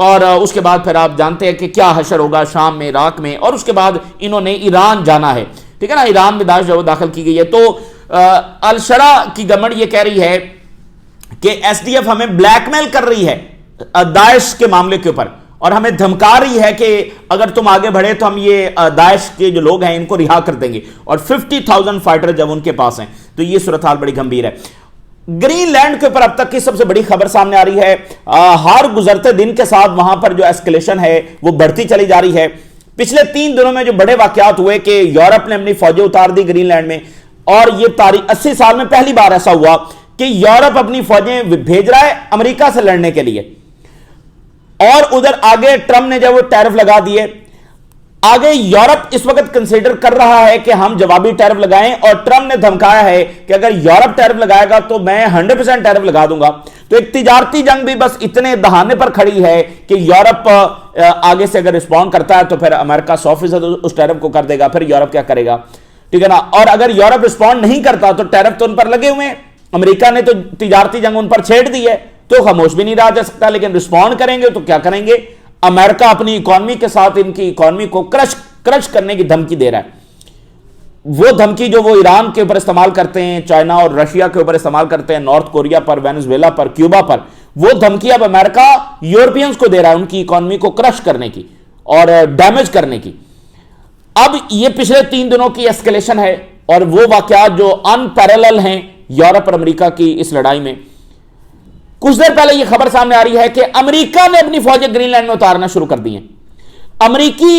اور اس کے بعد پھر آپ جانتے ہیں کہ کیا حشر ہوگا شام میں، عراق میں، اور اس کے بعد انہوں نے ایران جانا ہے، ٹھیک ہے نا، ایران میں داعش جو داخل کی گئی ہے۔ تو الشرا کی گورنمنٹ یہ کہہ رہی ہے کہ ایس ڈی ایف ہمیں بلیک میل کر رہی ہے داعش کے معاملے کے اوپر، اور ہمیں دھمکا رہی ہے کہ اگر تم آگے بڑھے تو ہم یہ داعش کے جو لوگ ہیں ان کو رہا کر دیں گے، اور 50,000 فائٹر جب ان کے پاس ہیں، تو یہ صورتحال بڑی گمبھیر ہے۔ گرین لینڈ کے اوپر اب تک کی سب سے بڑی خبر سامنے آ رہی ہے، ہر گزرتے دن کے ساتھ وہاں پر جو ایسکلیشن ہے وہ بڑھتی چلی جا رہی ہے۔ پچھلے 3 دنوں میں جو بڑے واقعات ہوئے کہ یورپ نے اپنی فوجیں اتار دی گرین لینڈ میں، اور یہ تاریخ 80 سال میں پہلی بار ایسا ہوا کہ یورپ اپنی فوجیں بھیج رہا ہے امریکہ سے لڑنے کے لیے، اور ادھر آگے ٹرمپ نے جب وہ ٹیرف لگا دیے، آگے یورپ اس وقت کنسیڈر کر رہا ہے کہ ہم جوابی ٹیرف لگائیں، اور ٹرمپ نے دھمکایا ہے کہ اگر یورپ ٹیرف لگائے گا تو میں 100% ٹیرف لگا دوں گا۔ تو ایک تجارتی جنگ بھی بس اتنے دہانے پر کھڑی ہے کہ یورپ آگے سے اگر رسپونڈ کرتا ہے تو پھر امریکہ 100% اس ٹیرف کو کر دے گا، پھر یورپ کیا کرے گا، ٹھیک ہے نا، اور اگر یورپ رسپونڈ نہیں کرتا تو ٹیرف تو ان پر لگے ہوئے ہیں، امریکہ نے تو تجارتی جنگ ان پر چھیڑ دی ہے، تو خاموش بھی نہیں رہا جا سکتا، لیکن رسپونڈ کریں گے تو کیا کریں گے؟ امریکہ اپنی اکانومی کے ساتھ ان کی اکانومی کو کرش کرنے کی دھمکی دے رہا ہے۔ وہ دھمکی جو وہ ایران کے اوپر استعمال کرتے ہیں، چائنا اور رشیا کے اوپر استعمال کرتے ہیں، نارتھ کوریا پر، وینزویلا پر، کیوبا پر، وہ دھمکی اب امریکہ یورپینز کو دے رہا ہے ان کی اکانومی کو کرش کرنے کی اور ڈیمیج کرنے کی۔ اب یہ پچھلے 3 دنوں کی ایسکیلیشن ہے، اور وہ واقعات جو ان پیرالل ہیں یورپ اور امریکہ کی اس لڑائی میں۔ کچھ دیر پہلے یہ خبر سامنے آ رہی ہے کہ امریکہ نے اپنی فوجیں گرین لینڈ میں اتارنا شروع کر دی ہیں۔ امریکی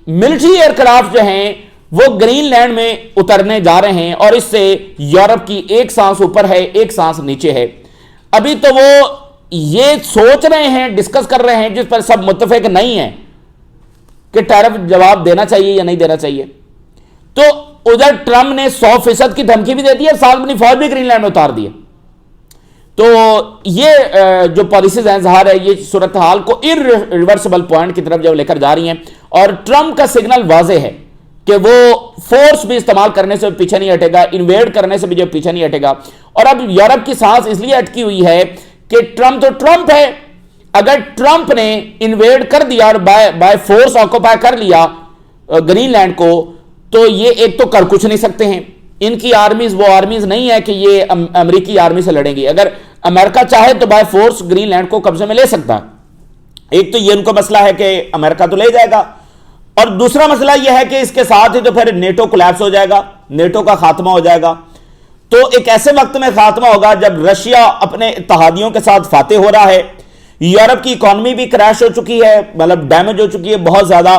ملٹری ایئر کرافٹ جو ہیں وہ گرین لینڈ میں اترنے جا رہے ہیں، اور اس سے یورپ کی ایک سانس اوپر ہے، ایک سانس نیچے ہے۔ ابھی تو وہ یہ سوچ رہے ہیں، ڈسکس کر رہے ہیں، جس پر سب متفق نہیں ہیں کہ ٹیرف جواب دینا چاہیے یا نہیں دینا چاہیے۔ تو ادھر ٹرمپ نے 100% کی دھمکی بھی دے دی ہے، ساتھ اپنی فوج بھی گرین لینڈ میں اتار دی ہے۔ تو یہ جو پالیسیز ہیں، ظاہر ہے یہ صورتحال کو ریورسبل پوائنٹ کی طرف جب لے کر جا رہی ہیں، اور ٹرمپ کا سگنل واضح ہے کہ وہ فورس بھی استعمال کرنے سے پیچھے نہیں ہٹے گا، انویڈ کرنے سے بھی جو پیچھے نہیں ہٹے گا۔ اور اب یورپ کی سانس اس لیے اٹکی ہوئی ہے کہ ٹرمپ تو ٹرمپ ہے، اگر ٹرمپ نے انویڈ کر دیا اور بائی فورس آکوپائی کر لیا گرین لینڈ کو، تو یہ ایک تو کر کچھ نہیں سکتے ہیں، ان کی آرمیز وہ آرمیز نہیں ہے کہ یہ امریکی آرمی سے لڑیں گی۔ اگر امریکہ چاہے تو بائی فورس گرین لینڈ کو قبضے میں لے سکتا ہے۔ ایک تو یہ ان کو مسئلہ ہے کہ امریکہ تو لے جائے گا، اور دوسرا مسئلہ یہ ہے کہ اس کے ساتھ ہی تو پھر نیٹو کولیپس ہو جائے گا، نیٹو کا خاتمہ ہو جائے گا۔ تو ایک ایسے وقت میں خاتمہ ہوگا جب رشیا اپنے اتحادیوں کے ساتھ فاتح ہو رہا ہے، یورپ کی اکانومی بھی کریش ہو چکی ہے، مطلب ڈیمیج ہو چکی ہے بہت زیادہ،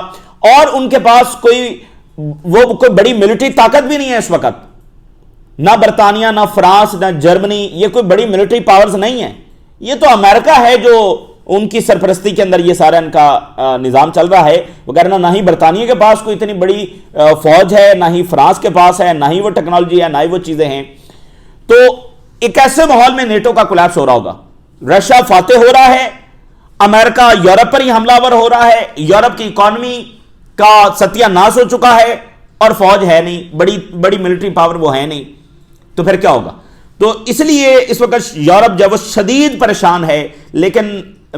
اور ان کے پاس کوئی بڑی ملٹری طاقت بھی نہیں ہے اس وقت، نہ برطانیہ، نہ فرانس، نہ جرمنی، یہ کوئی بڑی ملٹری پاورز نہیں ہے، یہ تو امریکہ ہے جو ان کی سرپرستی کے اندر یہ سارا ان کا نظام چل رہا ہے، وغیرہ نہ ہی برطانیہ کے پاس کوئی اتنی بڑی فوج ہے، نہ ہی فرانس کے پاس ہے، نہ ہی وہ ٹیکنالوجی ہے، نہ ہی وہ چیزیں ہیں۔ تو ایک ایسے ماحول میں نیٹو کا کولیپس ہو رہا ہوگا، رشیا فاتح ہو رہا ہے، امریکہ یورپ پر ہی حملہ آور ہو رہا ہے، یورپ کی اکانومی کا ستیہ ناش ہو چکا ہے، اور فوج ہے نہیں، بڑی ملٹری پاور وہ ہے نہیں، تو پھر کیا ہوگا؟ تو اس لیے اس وقت یورپ جب وہ شدید پریشان ہے، لیکن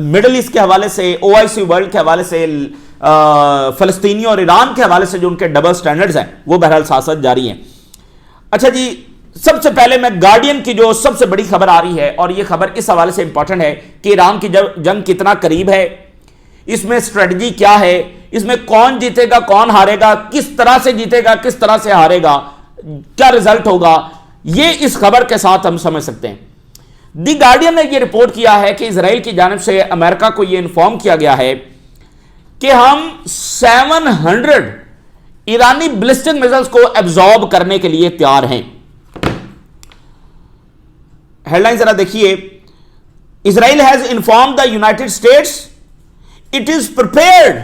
مڈل ایسٹ کے حوالے سے، OIC ورلڈ کے حوالے سے، فلسطینیوں اور ایران کے حوالے سے جو ان کے ڈبل سٹینڈرڈز ہیں وہ بہرحال ساتھ ساتھ جاری ہیں۔ اچھا جی، سب سے پہلے میں گارڈین کی جو سب سے بڑی خبر آ رہی ہے، اور یہ خبر اس حوالے سے امپورٹنٹ ہے کہ ایران کی جنگ کتنا قریب ہے، اس میں اسٹریٹجی کیا ہے، اس میں کون جیتے گا، کون ہارے گا، کس طرح سے جیتے گا، کس طرح سے ہارے گا، کیا رزلٹ ہوگا، یہ اس خبر کے ساتھ ہم سمجھ سکتے ہیں۔ دی گارڈین نے یہ رپورٹ کیا ہے کہ اسرائیل کی جانب سے امریکہ کو یہ انفارم کیا گیا ہے کہ ہم 700 ایرانی بلسٹک میزائلز کو ایبزارب کرنے کے لیے تیار ہیں۔ ہیڈ لائن ذرا دیکھیے، Israel has informed the United States it is prepared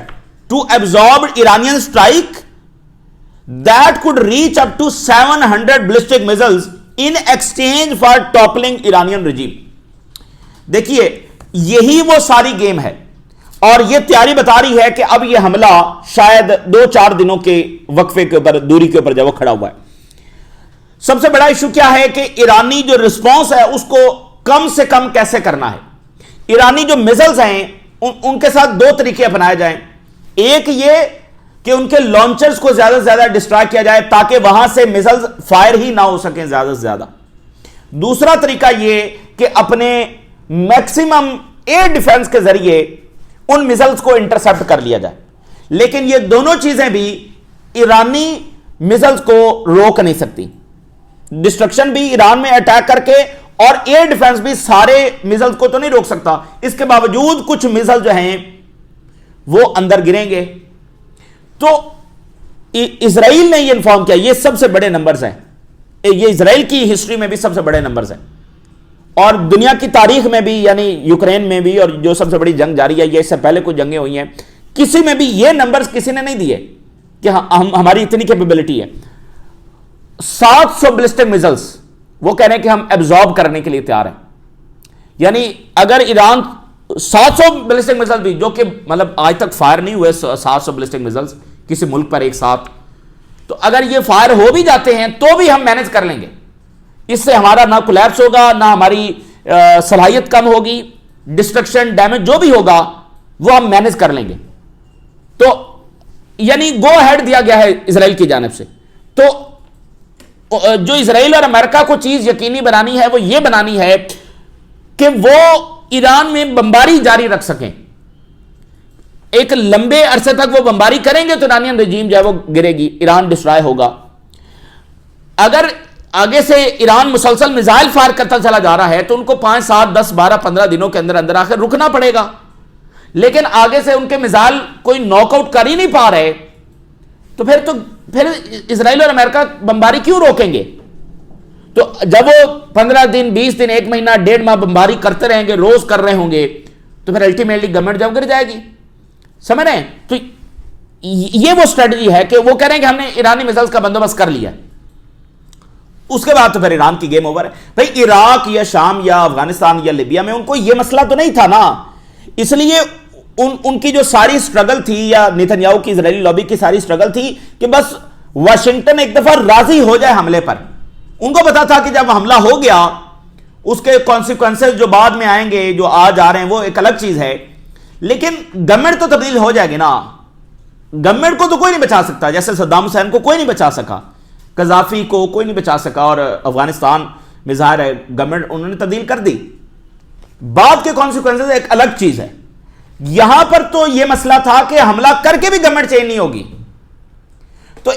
to absorb Iranian strike that could reach up to 700 ballistic missiles in exchange for toppling Iranian regime۔ دیکھیے یہی وہ ساری گیم ہے، اور یہ تیاری بتا رہی ہے کہ اب یہ حملہ شاید 2-4 دنوں کے وقفے کے اوپر، دوری کے اوپر جب وہ کھڑا ہوا ہے۔ سب سے بڑا ایشو کیا ہے کہ ایرانی جو رسپانس ہے اس کو کم سے کم کیسے کرنا ہے۔ ایرانی جو میزائلز ہیں ان کے ساتھ دو طریقے اپنائے جائیں. ایک یہ کہ ان کے لانچرز کو زیادہ سے زیادہ ڈسٹرائے کیا جائے تاکہ وہاں سے میزلز فائر ہی نہ ہو سکیں زیادہ سے زیادہ. دوسرا طریقہ یہ کہ اپنے میکسیمم ایئر ڈیفنس کے ذریعے ان میزلز کو انٹرسپٹ کر لیا جائے. لیکن یہ دونوں چیزیں بھی ایرانی میزلز کو روک نہیں سکتی. ڈسٹرکشن بھی ایران میں اٹیک کر کے اور ایئر ڈیفنس بھی سارے میزلز کو تو نہیں روک سکتا. اس کے باوجود کچھ میزل جو ہیں وہ اندر گریں گے. تو اسرائیل نے یہ انفارم کیا. یہ سب سے بڑے نمبرز ہیں, یہ اسرائیل کی ہسٹری میں بھی سب سے بڑے نمبرز ہیں اور دنیا کی تاریخ میں بھی, یعنی یوکرین میں بھی, اور جو سب سے بڑی جنگ جاری ہے, یہ اس سے پہلے کوئی جنگیں ہوئی ہیں, کسی میں بھی یہ نمبرز کسی نے نہیں دیے کہ ہماری اتنی کیپیبلٹی ہے. 700 بلسٹک میزلز وہ کہہ رہے ہیں کہ ہم ایبزارب کرنے کے لیے تیار ہیں. یعنی اگر ایران 700 بلسٹک میزل بھی, جو کہ مطلب آج تک فائر نہیں ہوئے 700 بلسٹک میزلز کسی ملک پر ایک ساتھ, تو اگر یہ فائر ہو بھی جاتے ہیں تو بھی ہم مینج کر لیں گے. اس سے ہمارا نہ کولیپس ہوگا, نہ ہماری صلاحیت کم ہوگی, ڈسٹرکشن ڈیمیج جو بھی ہوگا وہ ہم مینج کر لیں گے. تو یعنی گو ہیڈ دیا گیا ہے اسرائیل کی جانب سے. تو جو اسرائیل اور امریکہ کو چیز یقینی بنانی ہے وہ یہ بنانی ہے کہ وہ ایران میں بمباری جاری رکھ سکیں. ایک لمبے عرصے تک وہ بمباری کریں گے تو ایرانین رجیم جو ہے وہ گرے گی, ایران ڈسٹرائے ہوگا. اگر آگے سے ایران مسلسل میزائل فائر کرتا چلا جا رہا ہے تو ان کو 5, 7, 10, 12, 15 دنوں کے اندر اندر آخر رکنا پڑے گا. لیکن آگے سے ان کے میزائل کوئی ناک آؤٹ کر ہی نہیں پا رہے تو پھر اسرائیل اور امریکہ بمباری کیوں روکیں گے؟ تو جب وہ 15 دن 20 دن 1 مہینہ 1.5 ماہ بمباری کرتے رہیں گے, روز کر رہے ہوں گے, تو پھر الٹیمیٹلی گورنمنٹ جب گر جائے گی. سمجھ رہے ہیں؟ تو یہ وہ اسٹریٹجی ہے کہ وہ کہہ رہے ہیں کہ ہم نے ایرانی میزائلز کا بندوبست کر لیا. اس کے بعد تو پھر ایران کی گیم اوور ہے. بھائی عراق یا شام یا افغانستان یا لیبیا میں ان کو یہ مسئلہ تو نہیں تھا نا, اس لیے ان کی جو ساری سٹرگل تھی, یا نیتنیاہو کی اسرائیلی لابی کی ساری سٹرگل تھی کہ بس واشنگٹن ایک دفعہ راضی ہو جائے حملے پر. ان کو پتا تھا کہ جب حملہ ہو گیا اس کے کانسیکوینسز جو بعد میں آئیں گے, جو آج آ رہے ہیں, وہ ایک الگ چیز ہے. لیکن گورنمنٹ تو تبدیل ہو جائے گی نا. گورنمنٹ کو تو کوئی نہیں بچا سکتا, جیسے صدام حسین کو کوئی نہیں بچا سکا, قذافی کو کوئی نہیں بچا سکا, اور افغانستان میں ظاہر ہے گورنمنٹ انہوں نے تبدیل کر دی. بعد کے کانسیکوینسز ایک الگ چیز ہے. یہاں پر تو یہ مسئلہ تھا کہ حملہ کر کے بھی گورنمنٹ چینج نہیں ہوگی. تو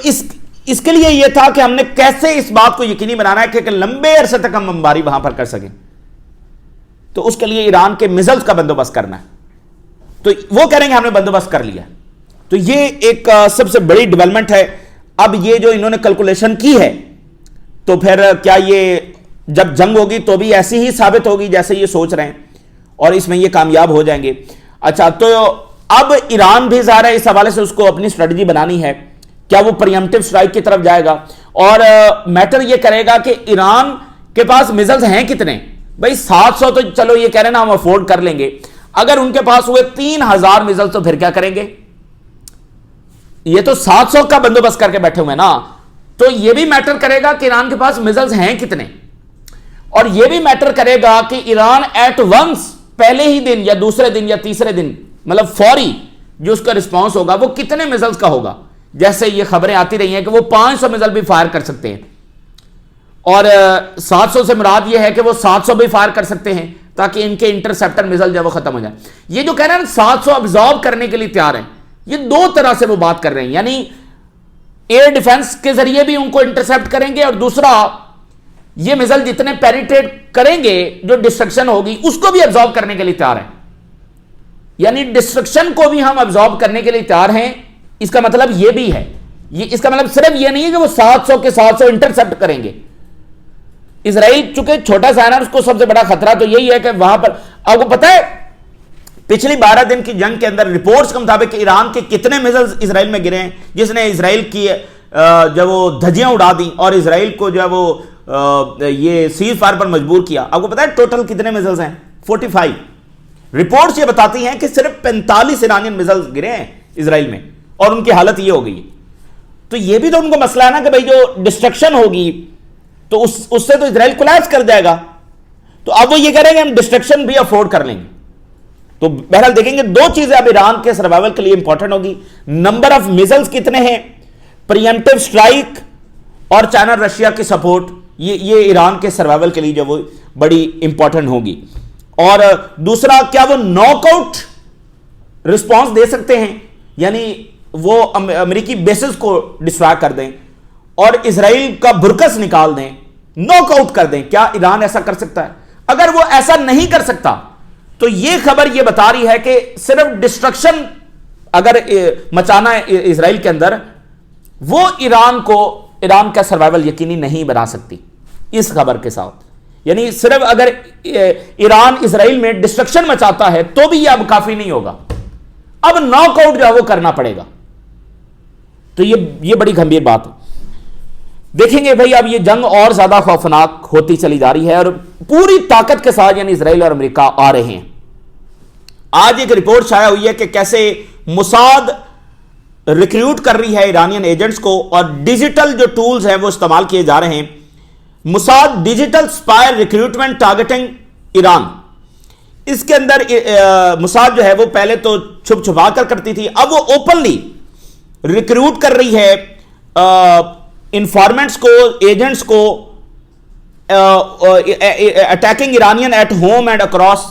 اس کے لیے یہ تھا کہ ہم نے کیسے اس بات کو یقینی بنانا ہے کہ لمبے عرصے تک ہم بمباری وہاں پر کر سکیں. تو اس کے لیے ایران کے میزائلز کا بندوبست کرنا ہے. تو وہ کہہ رہے ہیں کہ ہم نے بندوبست کر لیا. تو یہ ایک سب سے بڑی ڈیولپمنٹ ہے. اب یہ جو انہوں نے کیلکولیشن کی ہے, تو پھر کیا یہ جب جنگ ہوگی تو بھی ایسی ہی ثابت ہوگی جیسے یہ سوچ رہے ہیں, اور اس میں یہ کامیاب ہو جائیں گے. اچھا, تو اب ایران بھی ظاہر ہے اس حوالے سے اس کو اپنی اسٹریٹجی بنانی ہے. کیا وہ پریمپٹیو اسٹرائک کی طرف جائے گا, اور میٹر یہ کرے گا کہ ایران کے پاس میزائلز ہیں کتنے. بھائی 700 تو چلو یہ کہہ رہے ہیں نا ہم افورڈ کر لیں گے. اگر ان کے پاس ہوئے 3000 میزائلز تو پھر کیا کریں گے؟ یہ تو 700 کا بندوبست کر کے بیٹھے ہوئے نا. تو یہ بھی میٹر کرے گا کہ ایران کے پاس میزائلز ہیں کتنے, اور یہ بھی میٹر کرے گا کہ ایران ایٹ ونس پہلے ہی دن یا دوسرے دن یا تیسرے دن, مطلب فوری جو اس کا رسپانس ہوگا وہ کتنے میزائلز کا ہوگا. جیسے یہ خبریں آتی رہی ہیں کہ وہ 500 میزائل بھی فائر کر سکتے ہیں, اور 700 سے مراد یہ ہے کہ وہ 700 بھی فائر کر سکتے ہیں تاکہ ان کے انٹرسپٹر میزائل جو ہے وہ ختم ہو جائے. یہ جو کہہ رہے ہیں 700 ابزارب کرنے کے لیے تیار ہیں, یہ دو طرح سے وہ بات کر رہے ہیں. یعنی ایئر ڈیفنس کے ذریعے بھی ان کو انٹرسپٹ کریں گے, اور دوسرا یہ میزائل جتنے پیریٹریٹ کریں گے جو ڈسٹرکشن ہوگی اس کو بھی ابزارب کرنے کے لیے تیار ہیں. یعنی ڈسٹرکشن کو بھی ہم ابزارب کرنے کے لیے تیار ہیں. اس کا مطلب یہ بھی ہے, اس کا مطلب صرف یہ نہیں ہے کہ وہ 700 کے 700 انٹرسپٹ کریں گے. اسرائیل چونکہ چھوٹا سا ہے نا, اس کو سب سے بڑا خطرہ تو یہی ہے کہ وہاں پر آپ کو پتا ہے پچھلی 12 دن کی جنگ کے اندر رپورٹس کے مطابق ایران کے کتنے میزائلز اسرائیل میں گرے ہیں, جس نے اسرائیل کی جو وہ دھجیاں اڑا دی اور اسرائیل کو جو ہے وہ یہ سیز فائر پر مجبور کیا. آپ کو پتا ہے ٹوٹل کتنے میزائلز ہیں؟ 45. رپورٹس یہ بتاتی ہیں کہ صرف 45 ایرانین میزائلز گرے ہیں اسرائیل میں, اور ان کی حالت یہ ہو گئی. تو یہ بھی تو ان کو مسئلہ ہے نا کہ بھائی جو ڈسٹرکشن ہوگی تو اس سے تو اسرائیل کولیپس کر جائے گا. تو اب وہ یہ کہہ رہے ہیں کہ ہم ڈسٹرکشن بھی افورڈ کر لیں گے. تو بہرحال دیکھیں گے دو چیزیں اب ایران کے سروائیول کے لیے انپورٹنٹ ہوگی، نمبر آف میزائلز کتنے ہیں، پریمپٹیو سٹرائک اور چائنا رشیا کی سپورٹ، یہ ایران کے سروائیول کے لیے جو وہ بڑی امپورٹنٹ ہوگی۔ اور دوسرا، کیا وہ ناک آؤٹ رسپانس دے سکتے ہیں، یعنی وہ امریکی بیسز کو ڈسٹرائے کر دیں اور اسرائیل کا برکس نکال دیں، ناک آؤٹ کر دیں، کیا ایران ایسا کر سکتا ہے؟ اگر وہ ایسا نہیں کر سکتا تو یہ خبر یہ بتا رہی ہے کہ صرف ڈسٹرکشن اگر مچانا ہے اسرائیل کے اندر، وہ ایران کا سروائیول یقینی نہیں بنا سکتی اس خبر کے ساتھ۔ یعنی صرف اگر ایران اسرائیل میں ڈسٹرکشن مچاتا ہے تو بھی یہ اب کافی نہیں ہوگا، اب ناک آؤٹ جو ہے وہ کرنا پڑے گا۔ تو یہ بڑی گھمبیر بات ہے۔ دیکھیں گے بھائی اب یہ جنگ اور زیادہ خوفناک ہوتی چلی جا رہی ہے اور پوری طاقت کے ساتھ یعنی اسرائیل اور امریکہ آ رہے ہیں۔ آج ایک رپورٹ شائع ہوئی ہے کہ کیسے موساد ریکریوٹ کر رہی ہے ایرانین ایجنٹس کو اور ڈیجیٹل جو ٹولز ہیں وہ استعمال کیے جا رہے ہیں۔ موساد ڈیجیٹل سپائر ریکریوٹمنٹ ٹارگیٹنگ ایران، اس کے اندر موساد جو ہے وہ پہلے تو چھپ چھپا کر کرتی تھی، اب وہ اوپنلی ریکریوٹ کر رہی ہے انفارمنٹس کو، ایجنٹس کو، attacking Iranian at home and across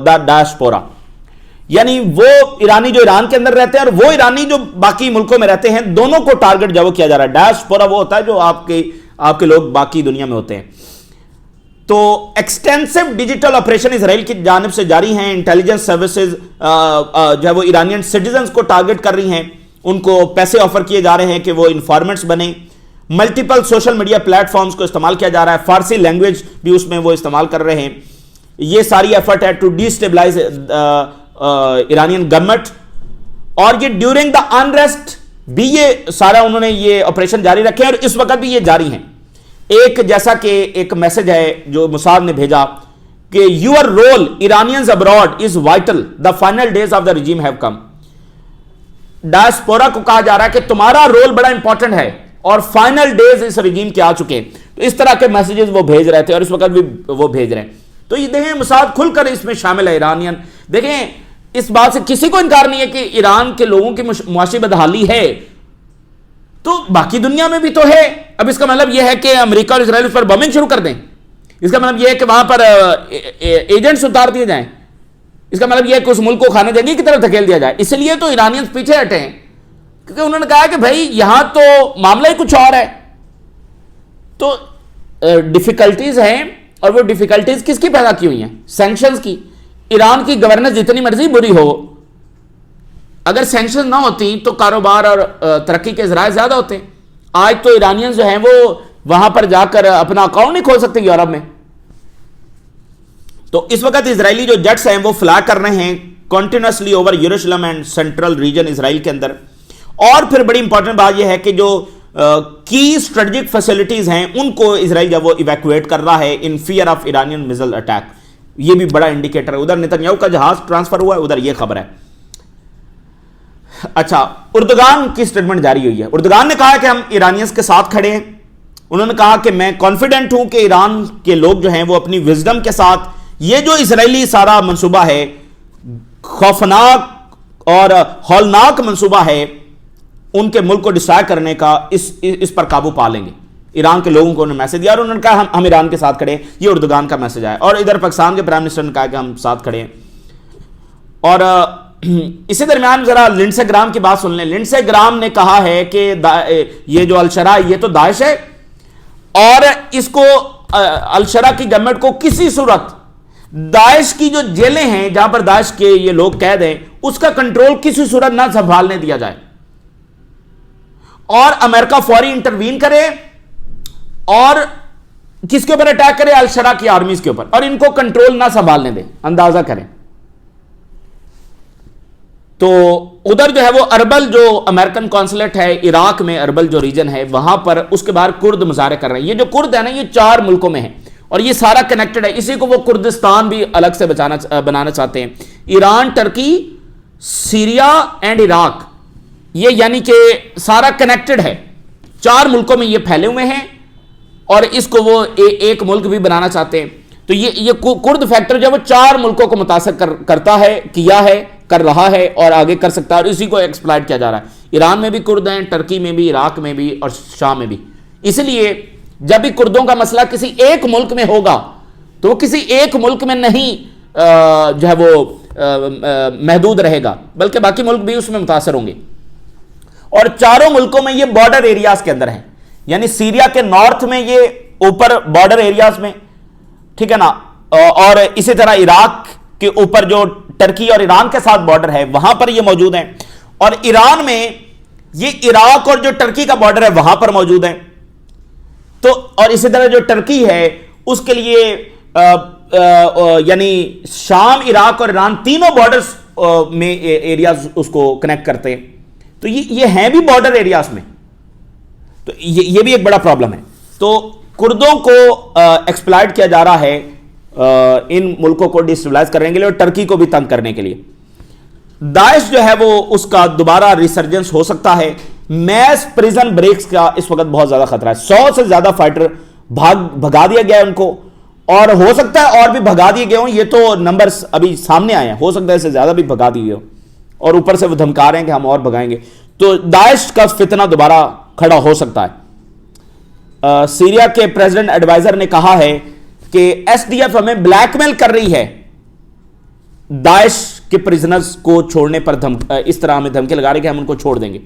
the diaspora, یعنی وہ ایرانی جو ایران کے اندر رہتے ہیں اور وہ ایرانی جو باقی ملکوں میں رہتے ہیں، دونوں کو ٹارگٹ جو کیا جا رہا ہے۔ ڈایسپورا وہ ہوتا ہے جو آپ کے لوگ باقی دنیا میں ہوتے ہیں۔ تو ایکسٹینسو ڈیجیٹل آپریشن اسرائیل کی جانب سے جاری ہیں، انٹیلیجنس سروسز جو ہے وہ ایرانین سٹیزنز کو ٹارگٹ کر رہی ہیں، ان کو پیسے آفر کیے جا رہے ہیں کہ وہ انفارمنٹس بنیں۔ Multiple social media platforms کو استعمال کیا جا رہا ہے، فارسی لینگویج بھی اس میں وہ استعمال کر رہے ہیں۔ یہ ساری ایفرٹ ہے ٹو ڈیسٹیبلائز ایرانین گورنمنٹ، اور یہ ڈیورنگ دا انریسٹ بھی یہ سارا انہوں نے یہ آپریشن جاری رکھے اور اس وقت بھی یہ جاری ہیں۔ ایک جیسا کہ ایک میسج ہے جو موساد نے بھیجا کہ your role Iranians abroad is vital, the final days of the regime have come. Diaspora کو کہا جا رہا ہے کہ تمہارا رول بڑا امپورٹنٹ ہے اور فائنل ڈیز اس رجیم کے آ چکے ہیں۔ تو اس طرح کے میسیجز وہ بھیج رہے تھے اور اس وقت بھی وہ بھیج رہے ہیں۔ تو یہ دیکھیں موساد کھل کر اس میں شامل ہے ایرانین۔ دیکھیں اس بات سے کسی کو انکار نہیں ہے کہ ایران کے لوگوں کی معاشی بدحالی ہے، تو باقی دنیا میں بھی تو ہے۔ اب اس کا مطلب یہ ہے کہ امریکہ اور اسرائیل اس پر بمنگ شروع کر دیں، اس کا مطلب یہ ہے کہ وہاں پر ایجنٹس اتار دیے جائیں، اس کا مطلب یہ ہے کہ اس ملک کو کھانے جنگی کی طرف دھکیل دیا جائے۔ اس لیے تو ایرانین پیچھے ہٹے ہیں، کیونکہ انہوں نے کہا کہ بھائی یہاں تو معاملہ ہی کچھ اور ہے۔ تو ڈیفیکلٹیز ہیں، اور وہ ڈیفیکلٹیز کس کی پیدا کی ہوئی ہیں؟ سینکشنز کی۔ ایران کی گورننس جتنی مرضی بری ہو، اگر سینکشن نہ ہوتی تو کاروبار اور ترقی کے ذرائع زیادہ ہوتے ہیں۔ آج تو ایرانین جو ہیں وہ وہاں پر جا کر اپنا اکاؤنٹ نہیں کھول سکتے یورپ میں۔ تو اس وقت اسرائیلی جو جیٹس ہیں وہ فلائی کر رہے ہیں continuously over Jerusalem and central region Israel کے اندر۔ اور پھر بڑی امپورٹنٹ بات یہ ہے کہ جو کی اسٹریٹجک فیسلٹیز ہیں ان کو اسرائیل جب وہ ایویکویٹ کر رہا ہے in fear of Iranian missile attack, یہ بھی بڑا انڈیکیٹر ہے۔ ادھر نتنیاہو کا جہاز ٹرانسفر ہوا ہے، ادھر یہ خبر ہے۔ اچھا، اردگان کی سٹیٹمنٹ جاری ہوئی ہے۔ اردگان نے کہا کہ ہم ایرانیز کے ساتھ کھڑے ہیں۔ انہوں نے کہا کہ میں کانفیڈنٹ ہوں کہ ایران کے لوگ جو ہیں وہ اپنی وزڈم کے ساتھ یہ جو اسرائیلی سارا منصوبہ ہے، خوفناک اور ہولناک منصوبہ ہے ان کے ملک کو ڈسٹرائے کرنے کا، اس پر قابو پا لیں گے۔ ایران کے لوگوں کو انہوں نے میسج دیا اور انہوں نے کہا ہم ایران کے ساتھ کھڑے ہیں۔ یہ اردگان کا میسج آیا، اور ادھر پاکستان کے پرائم منسٹر نے کہا کہ ہم ساتھ کھڑے ہیں۔ اور اسی درمیان ذرا لنڈسے گرام کی بات سن لیں۔ لنڈسے گرام نے کہا ہے کہ یہ جو الشرا یہ تو داعش ہے، اور اس کو الشرا کی گورنمنٹ کو کسی صورت داعش کی جو جیلیں ہیں جہاں پر داعش کے یہ لوگ قید ہیں اس کا کنٹرول کسی صورت نہ سنبھالنے دیا جائے، اور امریکہ فوری انٹروین کرے اور کس کے اوپر اٹیک کرے؟ الشرا کی آرمیز کے اوپر، اور ان کو کنٹرول نہ سنبھالنے دے۔ اندازہ کریں تو ادھر جو ہے وہ اربل جو امریکن کونسلیٹ ہے عراق میں، اربل جو ریجن ہے وہاں پر اس کے باہر کرد مظاہرے کر رہے ہیں۔ یہ جو کرد ہے نا یہ 4 ملکوں میں ہے اور یہ سارا کنیکٹڈ ہے، اسی کو وہ کردستان بھی الگ سے بنانا چاہتے ہیں۔ Iran, Turkey, Syria and Iraq, یہ یعنی کہ سارا کنیکٹڈ ہے، 4 ملکوں میں یہ پھیلے ہوئے ہیں اور اس کو وہ ایک ملک بھی بنانا چاہتے ہیں۔ تو یہ کرد فیکٹر جو ہے وہ 4 ملکوں کو متاثر کرتا ہے، کیا ہے، کر رہا ہے اور آگے کر سکتا ہے، اور اسی کو ایکسپلائٹ کیا جا رہا ہے۔ ایران میں بھی کرد ہیں، ٹرکی میں بھی، عراق میں بھی اور شام میں بھی۔ اس لیے جب بھی کردوں کا مسئلہ کسی ایک ملک میں ہوگا تو وہ کسی ایک ملک میں نہیں جو ہے وہ محدود رہے گا، بلکہ باقی ملک بھی اس میں متاثر ہوں گے۔ اور چاروں ملکوں میں یہ بارڈر ایریاز کے اندر ہیں، یعنی سیریا کے نارتھ میں یہ اوپر بارڈر ایریاز میں، ٹھیک ہے نا، اور اسی طرح عراق کے اوپر جو ٹرکی اور ایران کے ساتھ بارڈر ہے وہاں پر یہ موجود ہیں، اور ایران میں یہ عراق اور جو ٹرکی کا بارڈر ہے وہاں پر موجود ہیں۔ تو اور اسی طرح جو ٹرکی ہے اس کے لیے یعنی شام، عراق اور ایران تینوں بارڈرز میں ایریاز اس کو کنیکٹ کرتے ہیں، تو یہ ہیں بھی بارڈر ایریاز میں، تو یہ بھی ایک بڑا پرابلم ہے۔ تو کردوں کو ایکسپلائٹ کیا جا رہا ہے ان ملکوں کو ڈیسٹیبلائز کرنے کے لیے اور ٹرکی کو بھی تنگ کرنے کے لیے۔ داعش جو ہے وہ اس کا دوبارہ ریسرجنس ہو سکتا ہے۔ میس پریزن بریکس کا اس وقت بہت زیادہ خطرہ ہے، 100 سے زیادہ فائٹر بھگا دیا گیا ہے ان کو، اور ہو سکتا ہے اور بھی بھگا دیے گئے ہوں، یہ تو نمبرز ابھی سامنے آئے ہیں، ہو سکتا ہے اس سے زیادہ بھی بھگا دیے ہوں، اور اوپر سے وہ دھمکا رہے ہیں کہ ہم اور بھگائیں گے۔ تو داعش کا فتنہ دوبارہ کھڑا ہو سکتا ہے۔ سیریا کے پریزیڈنٹ ایڈوائزر نے کہا ہے کہ ایس ڈی ایف ہمیں بلیک میل کر رہی ہے داعش کے پریزنرز کو چھوڑنے پر، اس طرح ہمیں دھمکی لگا رہی ہے کہ ہم ان کو چھوڑ دیں گے۔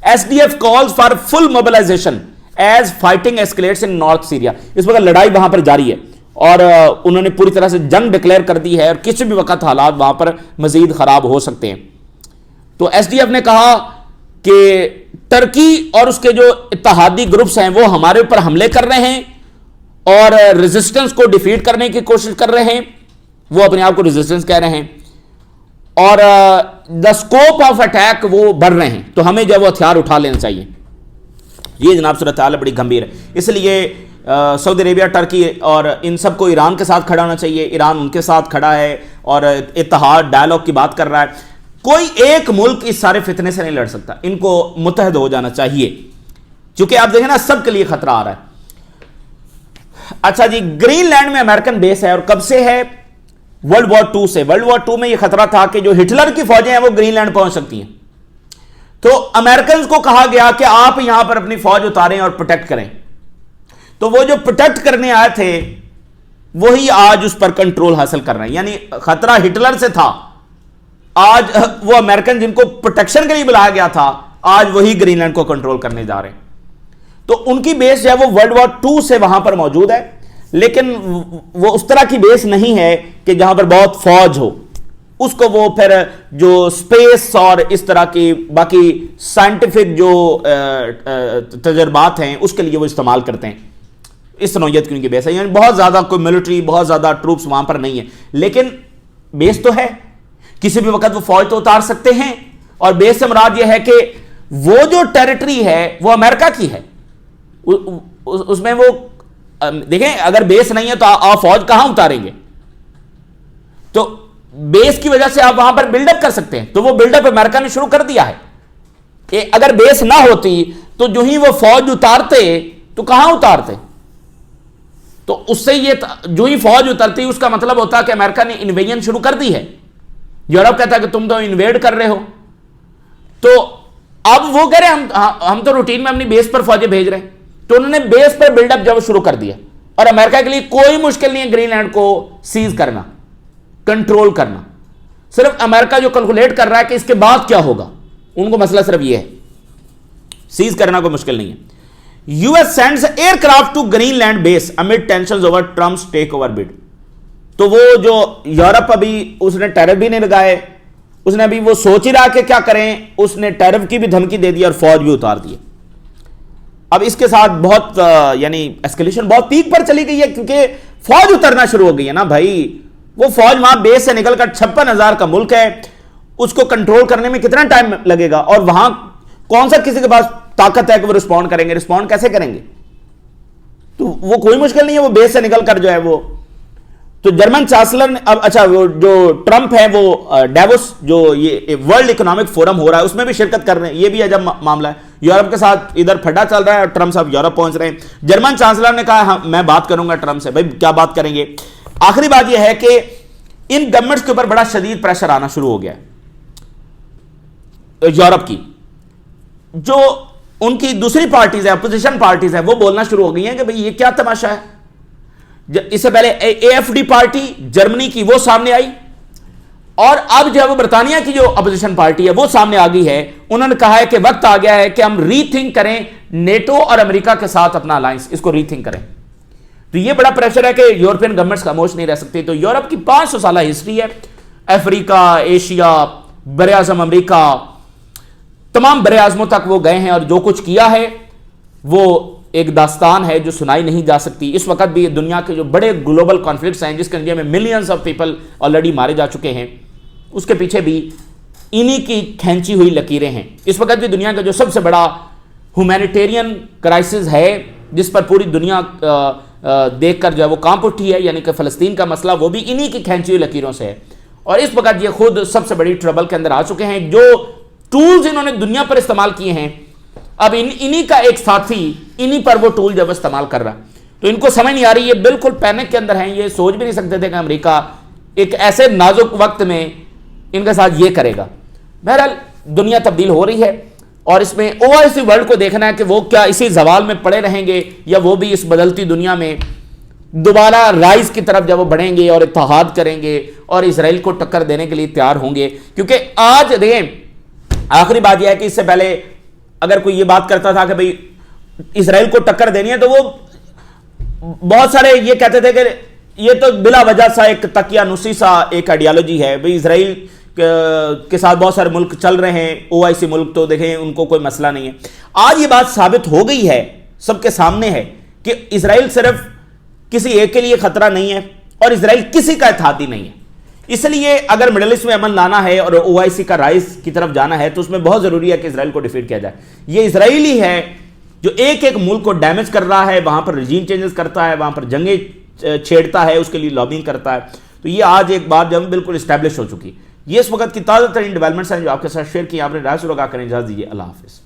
S D F calls for full mobilisation as fighting escalates in north Syria. اس وقت لڑائی وہاں پر جاری ہے اور انہوں نے پوری طرح سے جنگ ڈکلیئر کر دی ہے، اور کسی بھی وقت حالات وہاں پر مزید خراب ہو سکتے ہیں۔ تو ایس ڈی ایف نے کہا کہ ترکی اور اس کے جو اتحادی گروپس ہیں وہ ہمارے اوپر حملے کر رہے ہیں اور ریزسٹنس کو ڈیفیٹ کرنے کی کوشش کر رہے ہیں، وہ اپنے آپ کو ریزسٹنس کہہ رہے ہیں، اور دا اسکوپ آف اٹیک وہ بڑھ رہے ہیں، تو ہمیں جو وہ ہتھیار اٹھا لینا چاہیے۔ یہ جناب صورتحال بڑی گمبھیر ہے، اس لیے سعودی عربیہ، ٹرکی اور ان سب کو ایران کے ساتھ کھڑا ہونا چاہیے۔ ایران ان کے ساتھ کھڑا ہے اور اتحاد ڈائلاگ کی بات کر رہا ہے۔ کوئی ایک ملک اس سارے فتنے سے نہیں لڑ سکتا، ان کو متحد ہو جانا چاہیے، چونکہ آپ دیکھیں نا سب کے لیے خطرہ آ رہا ہے۔ اچھا جی، گرین لینڈ میں امریکن بیس ہے، اور کب سے ہے؟ ورلڈ وار 2 سے۔ ورلڈ وار 2 میں یہ خطرہ تھا کہ جو ہٹلر کی فوجیں ہیں وہ گرین لینڈ پہنچ سکتی ہیں، تو امریکنز کو کہا گیا کہ آپ یہاں پر اپنی فوج اتاریں اور پروٹیکٹ کریں۔ تو وہ جو پروٹیکٹ کرنے آئے تھے وہی آج اس پر کنٹرول حاصل کر رہے ہیں، یعنی خطرہ ہٹلر سے تھا، آج وہ امریکن جن کو پروٹیکشن کے لیے بلایا گیا تھا آج وہی گرین لینڈ کو کنٹرول کرنے جا رہے ہیں۔ تو ان کی بیس جو ہے وہ ورلڈ وار 2 سے وہاں پر موجود ہے، لیکن وہ اس طرح کی بیس نہیں ہے کہ جہاں پر بہت فوج ہو، اس کو وہ پھر جو سپیس اور اس طرح کی باقی سائنٹیفک جو تجربات ہیں اس کے لیے وہ استعمال کرتے ہیں۔ اس نوعیت کی ان کی بیس ہے، یعنی بہت زیادہ کوئی ملٹری، بہت زیادہ ٹروپس وہاں پر نہیں ہے، لیکن بیس تو ہے، کسی بھی وقت وہ فوج تو اتار سکتے ہیں۔ اور بیس سے مراد یہ ہے کہ وہ جو ٹیریٹری ہے وہ امریکہ کی ہے، اس میں وہ دیکھیں اگر بیس نہیں ہے تو آپ فوج کہاں اتاریں گے؟ تو بیس کی وجہ سے آپ وہاں پر بلڈ اپ کر سکتے ہیں، تو وہ بلڈ اپ امریکہ نے شروع کر دیا ہے کہ اگر بیس نہ ہوتی تو جو ہی وہ فوج اتارتے تو کہاں اتارتے؟ تو اس سے یہ جو ہی فوج اترتی اس کا مطلب ہوتا کہ امریکہ نے انویژن شروع کر دی ہے۔ یورپ کہتا ہے کہ تم تو انویڈ کر رہے ہو، تو اب وہ کہہ رہے ہیں ہم تو روٹین میں اپنی بیس پر فوجیں بھیج رہے ہیں، تو انہوں نے بیس پر بلڈ اپ جب شروع کر دیا، اور امریکہ کے لیے کوئی مشکل نہیں ہے گرین لینڈ کو سیز کرنا، کنٹرول کرنا، صرف امریکہ جو کیلکولیٹ کر رہا ہے کہ اس کے بعد کیا ہوگا، ان کو مسئلہ صرف یہ ہے، سیز کرنا کوئی مشکل نہیں ہے۔ U S sends aircraft to Greenland base amid tensions over Trump's takeover bid. تو وہ جو یورپ ابھی اس نے ٹیرف بھی نہیں لگائے، اس نے ابھی وہ سوچ ہی رہا کہ کیا کریں، اس نے ٹیرف کی بھی دھمکی دے دی اور فوج بھی اتار دی۔ اب اس کے ساتھ بہت یعنی ایسکیلیشن بہت پیک پر چلی گئی ہے، کیونکہ فوج اترنا شروع ہو گئی ہے نا بھائی، وہ فوج وہاں بیس سے نکل کر 56,000 کا ملک ہے، اس کو کنٹرول کرنے میں کتنا ٹائم لگے گا، اور وہاں کون سا کسی کے پاس طاقت ہے کہ وہ رسپونڈ کریں گے، رسپونڈ کیسے کریں گے؟ تو وہ کوئی مشکل نہیں ہے، وہ بیس سے نکل کر جو ہے وہ تو جرمن چانسلر نے اب اچھا وہ جو ٹرمپ ہے وہ ڈیوس جو یہ ورلڈ اکنامک فورم ہو رہا ہے اس میں بھی شرکت کر رہے ہیں، یہ بھی عجب معاملہ ہے، یورپ کے ساتھ ادھر پھڈا چل رہا ہے اور ٹرمپ صاحب یورپ پہنچ رہے ہیں۔ جرمن چانسلر نے کہا میں بات کروں گا ٹرمپ سے، بھائی کیا بات کریں گے؟ آخری بات یہ ہے کہ ان گورنمنٹس کے اوپر بڑا شدید پریشر آنا شروع ہو گیا ہے یورپ کی. جو ان کی دوسری پارٹیز ہیں, اپوزیشن پارٹیز ہیں, وہ بولنا شروع ہو گئی ہیں کہ بھئی یہ کیا تماشا ہے. اس سے پہلے A F D party Germany کی وہ سامنے آئی, اور اب جو ہے وہ برطانیہ کی جو اپوزیشن پارٹی ہے وہ سامنے آ گئی ہے. انہوں نے کہا ہے کہ وقت آ گیا ہے کہ ہم ری تھنک کریں نیٹو اور امریکہ کے ساتھ اپنا الائنس, اس کو ری تھنک کریں. تو یہ بڑا پریشر ہے کہ یورپین گورنمنٹس خاموش نہیں رہ سکتی. تو یورپ کی 500 سالہ ہسٹری ہے, افریقہ, ایشیا, بر اعظم امریکہ, تمام بر اعظموں تک وہ گئے ہیں, اور جو کچھ کیا ہے وہ ایک داستان ہے جو سنائی نہیں جا سکتی. اس وقت بھی دنیا کے جو بڑے گلوبل کانفلکٹس ہیں جس کے نتیجے میں ملینز آف پیپل آلریڈی مارے جا چکے ہیں, اس کے پیچھے بھی انہی کی کھینچی ہوئی لکیریں ہیں. اس وقت بھی دنیا کا جو سب سے بڑا ہیومینیٹیرین کرائسس ہے جس پر پوری دنیا دیکھ کر جو ہے وہ کانپ اٹھی ہے, یعنی کہ فلسطین کا مسئلہ, وہ بھی انہی کی کھینچی ہوئی لکیروں سے ہے. اور اس وقت یہ خود سب سے بڑی ٹربل کے اندر آ چکے ہیں. جو ٹولز انہوں نے دنیا پر استعمال کیے ہیں, اب انہی کا ایک ساتھی انہی پر وہ ٹول جب استعمال کر رہا. تو ان کو سمجھ نہیں آ رہی, یہ بالکل پینک کے اندر ہیں. یہ سوچ بھی نہیں سکتے تھے کہ امریکہ ایک ایسے نازک وقت میں ان کے ساتھ یہ کرے گا. بہرحال دنیا تبدیل ہو رہی ہے, اور اس میں او آئی سی ورلڈ کو دیکھنا ہے کہ وہ کیا اسی زوال میں پڑے رہیں گے, یا وہ بھی اس بدلتی دنیا میں دوبارہ رائز کی طرف جب وہ بڑھیں گے اور اتحاد کریں گے اور اسرائیل کو ٹکر دینے کے لیے تیار ہوں گے. کیونکہ آج دیکھیں, آخری بات یہ ہے کہ اس سے پہلے اگر کوئی یہ بات کرتا تھا کہ بھئی اسرائیل کو ٹکر دینی ہے, تو وہ بہت سارے یہ کہتے تھے کہ یہ تو بلا وجہ سا ایک تقیہ نسی سا ایک آئیڈیالوجی ہے. بھئی اسرائیل کے ساتھ بہت سارے ملک چل رہے ہیں, او آئی سی ملک, تو دیکھیں ان کو کوئی مسئلہ نہیں ہے. آج یہ بات ثابت ہو گئی ہے, سب کے سامنے ہے کہ اسرائیل صرف کسی ایک کے لیے خطرہ نہیں ہے, اور اسرائیل کسی کا اتحادی نہیں ہے. اس لیے اگر مڈل ایسٹ میں امن لانا ہے اور او آئی سی کا رائز کی طرف جانا ہے, تو اس میں بہت ضروری ہے کہ اسرائیل کو ڈیفیٹ کیا جائے. یہ اسرائیلی ہے جو ایک ایک ملک کو ڈیمیج کر رہا ہے, وہاں پر رجیم چینجز کرتا ہے, وہاں پر جنگیں چھیڑتا ہے, اس کے لیے لابنگ کرتا ہے. تو یہ آج ایک بات جو بالکل اسٹیبلش ہو چکی. یہ اس وقت کی تازہ ترین ڈیولپمنٹس ہیں جو آپ کے ساتھ شیئر کی. آپ نے رائے سلوگا کریں, اجازت دیجیے, اللہ حافظ.